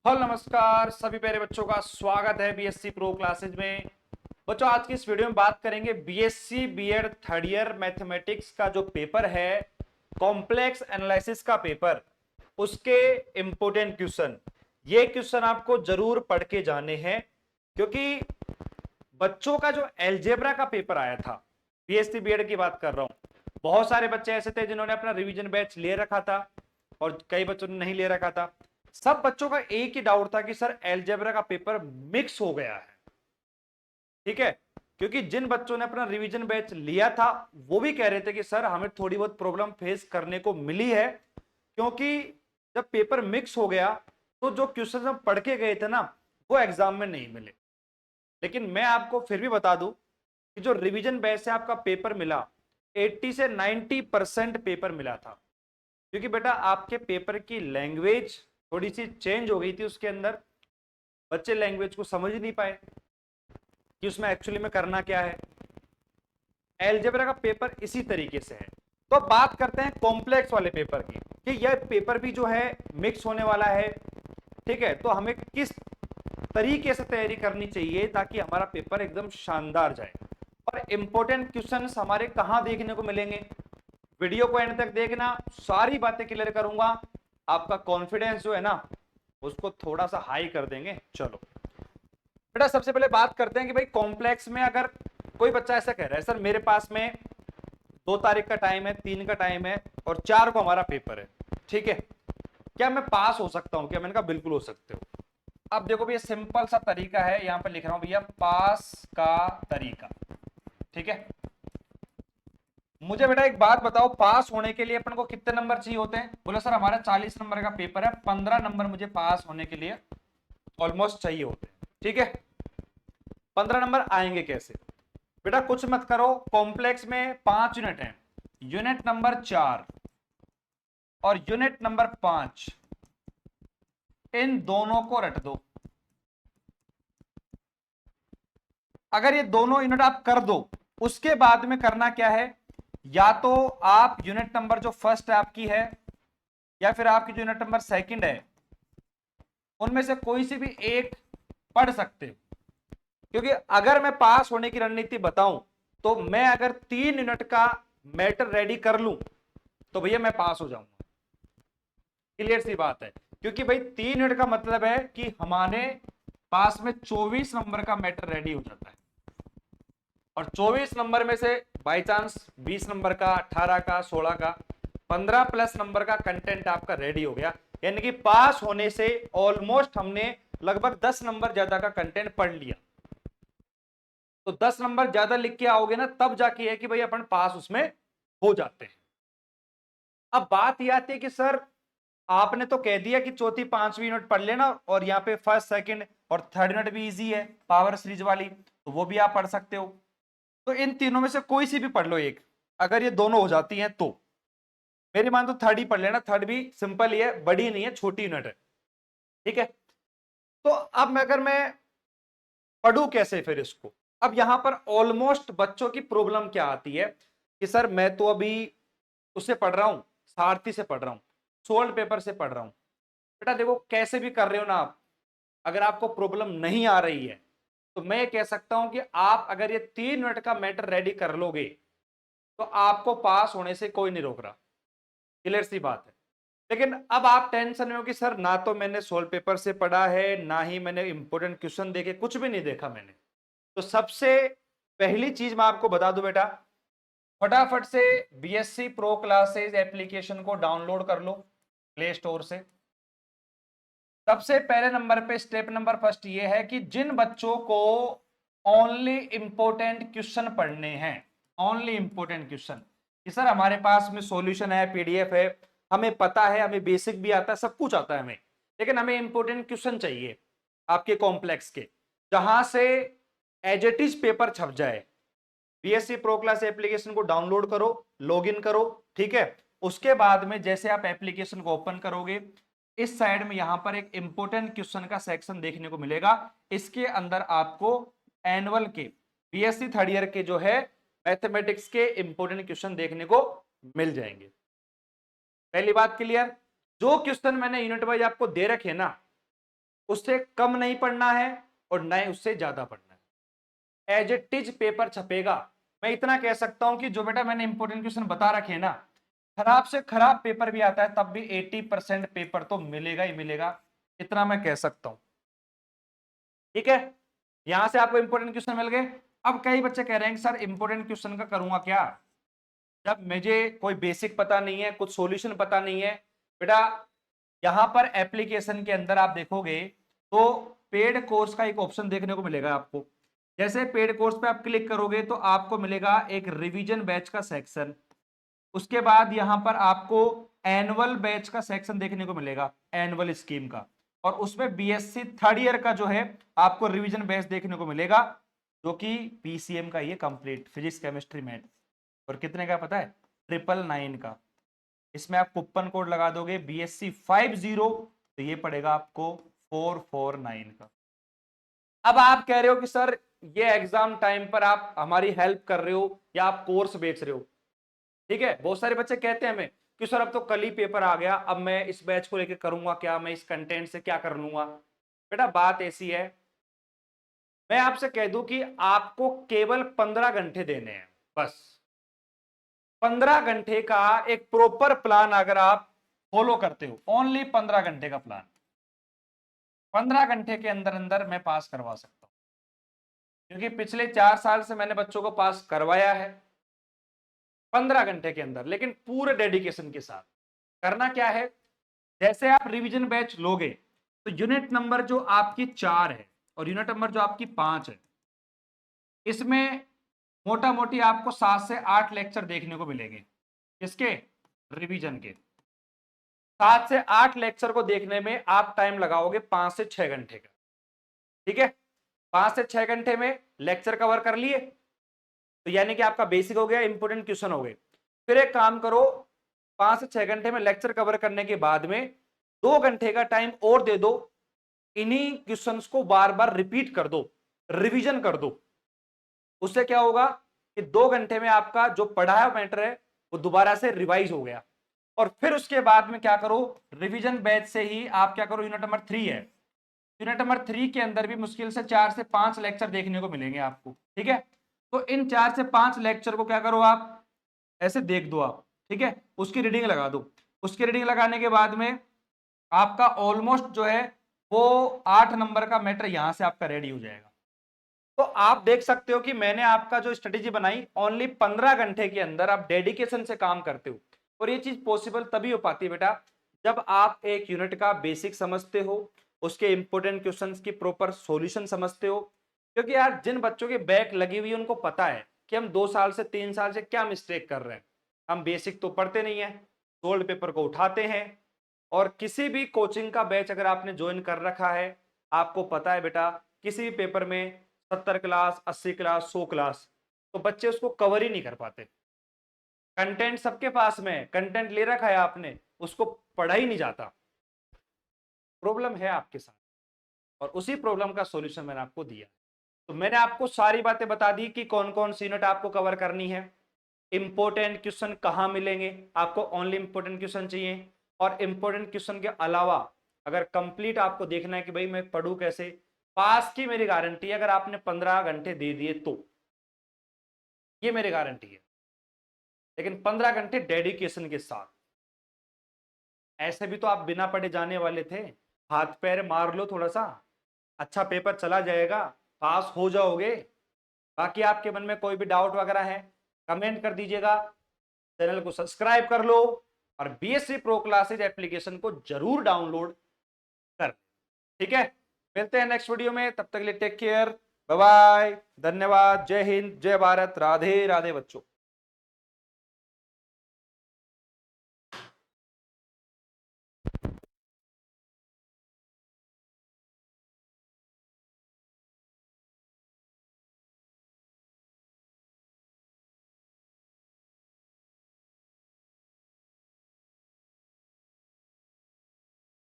Hello नमस्कार सभी प्यारे बच्चों का स्वागत है बीएससी प्रो क्लासेज में। बच्चों आज की इस वीडियो में बात करेंगे BSc BEd third year mathematics का जो पेपर है, कॉम्प्लेक्स एनालिसिस का पेपर, उसके इंपोर्टेंट क्वेश्चन। ये क्वेश्चन आपको जरूर पढ़ के जाने हैं क्योंकि बच्चों का जो एलजेब्रा का पेपर आया था, बीएससी बीएड की बात कर रहा हूं, बहुत सारे बच्चे ऐसे थे जिन्होंने अपना रिवीजन बैच ले रखा था और कई बच्चों ने नहीं ले रखा था। सब बच्चों का एक ही डाउट था कि सर एलजेब्रा का पेपर मिक्स हो गया है। ठीक है, क्योंकि जिन बच्चों ने अपना रिवीजन बैच लिया था वो भी कह रहे थे कि सर हमें थोड़ी बहुत प्रॉब्लम फेस करने को मिली है, क्योंकि जब पेपर मिक्स हो गया तो जो क्वेश्चन हम पढ़ के गए थे ना वो एग्जाम में नहीं मिले। लेकिन मैं आपको फिर भी बता दूं कि जो रिवीजन बैच से आपका पेपर मिला, 80 से 90% पेपर मिला था, क्योंकि बेटा आपके पेपर की लैंग्वेज थोड़ी सी चेंज हो गई थी। उसके अंदर बच्चे लैंग्वेज को समझ नहीं पाए कि उसमें एक्चुअली में करना क्या है। एलजेब्रा का पेपर इसी तरीके से है। तो अब बात करते हैं कॉम्प्लेक्स वाले पेपर की कि यह पेपर भी जो है मिक्स होने वाला है। ठीक है, तो हमें किस तरीके से तैयारी करनी चाहिए ताकि हमारा पेपर एकदम शानदार जाए, और इंपॉर्टेंट क्वेश्चंस हमारे कहां देखने को मिलेंगे। वीडियो को एंड तक देखना, सारी बातें क्लियर करूंगा। आपका कॉन्फिडेंस जो है ना उसको थोड़ा सा हाई कर देंगे। चलो बेटा, सबसे पहले बात करते हैं कि भाई कॉम्प्लेक्स में अगर कोई बच्चा ऐसा कह रहा है सर मेरे पास में 2 तारीख का टाइम है, 3 का टाइम है और 4 को हमारा पेपर है, ठीक है, क्या मैं पास हो सकता हूं? क्या? मैंने कहा बिल्कुल हो सकते हो। अब देखो भैया, सिंपल सा तरीका है, यहां पर लिख रहा हूं भैया पास का तरीका। ठीक है, मुझे बेटा एक बात बताओ, पास होने के लिए अपन को कितने नंबर चाहिए होते हैं? बोले सर हमारा 40 नंबर का पेपर है, 15 नंबर मुझे पास होने के लिए ऑलमोस्ट चाहिए होते हैं। ठीक है, 15 नंबर आएंगे कैसे? बेटा कुछ मत करो, कॉम्प्लेक्स में 5 यूनिट है, यूनिट नंबर 4 और यूनिट नंबर 5, इन दोनों को रट दो। अगर ये दोनों यूनिट आप कर दो, उसके बाद में करना क्या है, या तो आप यूनिट नंबर जो फर्स्ट आपकी है या फिर आपकी जो यूनिट नंबर सेकंड है, उनमें से कोई सी भी एक पढ़ सकते हो। क्योंकि अगर मैं पास होने की रणनीति बताऊं तो मैं अगर 3 यूनिट का मैटर रेडी कर लूं तो भैया मैं पास हो जाऊंगा। क्लियर सी बात है, क्योंकि भाई 3 यूनिट का मतलब है कि हमारे पास में 24 नंबर का मैटर रेडी हो जाता है, और 24 नंबर में से बाई चांस 20 नंबर का, 18 का, 16 का, 15 प्लस नंबर का कंटेंट आपका रेडी हो गया। यानी कि पास होने से ऑलमोस्ट हमने लगभग 10 नंबर ज्यादा का कंटेंट पढ़ लिया। तो 10 नंबर ज्यादा लिख के आओगे ना, तब जाके है कि भाई अपन पास उसमें हो जाते हैं। अब बात यह आती है कि सर आपने तो कह दिया कि चौथी पांचवी यूनिट पढ़ लेना, और यहाँ पे फर्स्ट सेकंड और थर्ड यूनिट भी इजी है पावर सीरीज वाली, तो वो भी आप पढ़ सकते हो। तो इन तीनों में से कोई सी भी पढ़ लो एक, अगर ये दोनों हो जाती हैं तो मेरी मान तो थर्ड ही पढ़ लेना। थर्ड भी सिंपल ही है, बड़ी नहीं है, छोटी यूनिट है। ठीक है, तो अब मैं अगर मैं पढ़ू कैसे फिर इसको? अब यहां पर ऑलमोस्ट बच्चों की प्रॉब्लम क्या आती है कि सर मैं तो अभी उससे पढ़ रहा हूं, सारथी से पढ़ रहा हूं, सोल्ड पेपर से पढ़ रहा हूं। बेटा देखो, कैसे भी कर रहे हो ना आप, अगर आपको प्रॉब्लम नहीं आ रही है तो मैं कह सकता हूं कि आप अगर ये 3 मिनट का मैटर रेडी कर लोगे तो आपको पास होने से कोई नहीं रोक रहा। क्लियर सी बात है। लेकिन अब आप टेंशन में हो कि सर ना तो मैंने सोल्व पेपर से पढ़ा है, ना ही मैंने इंपोर्टेंट क्वेश्चन देखे, कुछ भी नहीं देखा मैंने। तो सबसे पहली चीज मैं आपको बता दूं बेटा, फटाफट से बीएससी प्रो क्लासेज एप्लीकेशन को डाउनलोड कर लो प्ले स्टोर से। सबसे पहले नंबर पे स्टेप नंबर फर्स्ट ये है कि जिन बच्चों को ओनली इंपोर्टेंट क्वेश्चन पढ़ने हैं, ओनली इंपोर्टेंट क्वेश्चन, कि सर हमारे पास में सॉल्यूशन है, पीडीएफ है, हमें पता है, हमें बेसिक भी आता है, सब कुछ आता है हमें, लेकिन हमें इंपोर्टेंट क्वेश्चन चाहिए आपके कॉम्प्लेक्स के, जहां से एज इट इज पेपर छप जाए। बीएससी प्रो क्लास एप्लीकेशन को डाउनलोड करो, लॉगिन करो। ठीक है, उसके बाद में जैसे आप एप्लीकेशन को ओपन करोगे, इस साइड में यहां पर एक इंपोर्टेंट क्वेश्चन का सेक्शन देखने को मिलेगा। इसके अंदर आपको एनुअल के बीएससी थर्ड ईयर के जो है मैथमेटिक्स के इंपोर्टेंट क्वेश्चन देखने को मिल जाएंगे। पहली बात क्लियर। जो क्वेश्चन मैंने यूनिट वाइज आपको दे रखे ना, उससे कम नहीं पढ़ना है और न ही उससे ज्यादा पढ़ना है। एज इट इज पेपर छपेगा। मैं इतना कह सकता हूं कि जो बेटा मैंने इंपॉर्टेंट क्वेश्चन बता रखे हैं ना, खराब से खराब पेपर भी आता है तब भी 80% पेपर तो मिलेगा ही मिलेगा, इतना मैं कह सकता हूं। ठीक है, यहां से आपको इंपॉर्टेंट क्वेश्चन मिल गए। अब कई बच्चे कह रहे हैं कि सर इंपॉर्टेंट क्वेश्चन का करूंगा क्या, जब मुझे कोई बेसिक पता नहीं है, कुछ सॉल्यूशन पता नहीं है। बेटा यहां पर एप्लीकेशन के अंदर आप देखोगे तो पेड कोर्स का एक ऑप्शन देखने को मिलेगा आपको। जैसे पेड कोर्स पे आप क्लिक करोगे तो आपको मिलेगा एक रिवीजन बैच का सेक्शन, उसके बाद यहां पर आपको एनुअल बैच का सेक्शन देखने को मिलेगा, एनुअल स्कीम का, और उसमें बीएससी थर्ड ईयर का जो है आपको रिवीजन बैच देखने को मिलेगा, जो कि पीसीएम का ये कंप्लीट फिजिक्स केमिस्ट्री मैथ। और कितने का पता है, 999 का। इसमें आप कूपन कोड लगा दोगे BSc50, तो ये पड़ेगा आपको 449 का। अब आप कह रहे हो कि सर ये एग्जाम टाइम पर आप हमारी हेल्प कर रहे हो या आप कोर्स बेच रहे हो। ठीक है, बहुत सारे बच्चे कहते हैं हमें कि सर अब तो कल ही पेपर आ गया, अब मैं इस बैच को लेकर करूंगा क्या, मैं इस कंटेंट से क्या कर लूंगा। बेटा बात ऐसी है, मैं आपसे कह दूं कि आपको केवल 15 घंटे देने हैं बस। 15 घंटे का एक प्रॉपर प्लान अगर आप फॉलो करते हो, ओनली 15 घंटे का प्लान, 15 घंटे के अंदर अंदर मैं पास करवा सकता हूं, क्योंकि पिछले 4 साल से मैंने बच्चों को पास करवाया है 15 घंटे के अंदर, लेकिन पूरे डेडिकेशन के साथ। करना क्या है, जैसे आप रिवीजन बैच लोगे तो यूनिट नंबर जो आपकी 4 है और यूनिट नंबर जो आपकी 5 है, इसमें मोटा मोटी आपको 7 से 8 लेक्चर देखने को मिलेंगे। किसके, रिवीजन के। 7 से 8 लेक्चर को देखने में आप टाइम लगाओगे 5 से 6 घंटे का। ठीक है, 5 से 6 घंटे में लेक्चर कवर कर लिए, तो यानी कि आपका बेसिक हो गया, इंपोर्टेंट क्वेश्चन हो गए। फिर एक काम करो, 5 से 6 घंटे में लेक्चर कवर करने के बाद में 2 घंटे का टाइम और दे दो, इन्हीं क्वेश्चंस को बार बार रिपीट कर दो, रिवीजन कर दो। उससे क्या होगा कि 2 घंटे में आपका जो पढ़ा है मैटर है वो दोबारा से रिवाइज हो गया। और फिर उसके बाद में क्या करो, रिवीजन बैच से ही आप क्या करो, यूनिट नंबर 3 है, यूनिट नंबर 3 के अंदर भी मुश्किल से 4 से 5 लेक्चर देखने को मिलेंगे आपको। ठीक है, तो इन 4 से 5 लेक्चर को क्या करो, आप ऐसे देख दो आप। ठीक है, उसकी रीडिंग लगा दो। उसकी रीडिंग लगाने के बाद में आपका ऑलमोस्ट जो है वो 8 नंबर का मैटर यहां से आपका रेडी हो जाएगा। तो आप देख सकते हो कि मैंने आपका जो स्ट्रेटेजी बनाई, ओनली 15 घंटे के अंदर आप डेडिकेशन से काम करते हो। और ये चीज पॉसिबल तभी हो पाती है बेटा, जब आप एक यूनिट का बेसिक समझते हो, उसके इंपॉर्टेंट क्वेश्चंस की प्रॉपर सॉल्यूशन समझते हो। क्योंकि यार जिन बच्चों के बैक लगी हुई है उनको पता है कि हम 2 साल से 3 साल से क्या मिस्टेक कर रहे हैं। हम बेसिक तो पढ़ते नहीं है, सोल्ड पेपर को उठाते हैं। और किसी भी कोचिंग का बैच अगर आपने ज्वाइन कर रखा है, आपको पता है बेटा किसी भी पेपर में 70 क्लास, 80 क्लास, 100 क्लास, तो बच्चे उसको कवर ही नहीं कर पाते। कंटेंट सबके पास में है, कंटेंट ले रखा है आपने, उसको पढ़ा ही नहीं जाता। प्रॉब्लम है आपके साथ, और उसी प्रॉब्लम का सॉल्यूशन मैंने आपको दिया। तो मैंने आपको सारी बातें बता दी कि कौन कौन सी यूनिट आपको कवर करनी है, इंपॉर्टेंट क्वेश्चन कहां मिलेंगे, आपको ओनली इंपॉर्टेंट क्वेश्चन चाहिए। और इंपॉर्टेंट क्वेश्चन के अलावा अगर कंप्लीट आपको देखना है कि भाई मैं पढ़ूं कैसे, पास की मेरी गारंटी है, अगर आपने 15 घंटे दे दिए तो, ये मेरी गारंटी है। लेकिन 15 घंटे डेडिकेशन के साथ। ऐसे भी तो आप बिना पढ़े जाने वाले थे, हाथ पैर मार लो थोड़ा सा, अच्छा पेपर चला जाएगा, पास हो जाओगे। बाकी आपके मन में कोई भी डाउट वगैरह है कमेंट कर दीजिएगा, चैनल को सब्सक्राइब कर लो, और बीएससी प्रो क्लासेज एप्लीकेशन को जरूर डाउनलोड कर। ठीक है, मिलते हैं नेक्स्ट वीडियो में, तब तक के लिए टेक केयर, बाय बाय, धन्यवाद, जय हिंद, जय भारत, राधे राधे बच्चों।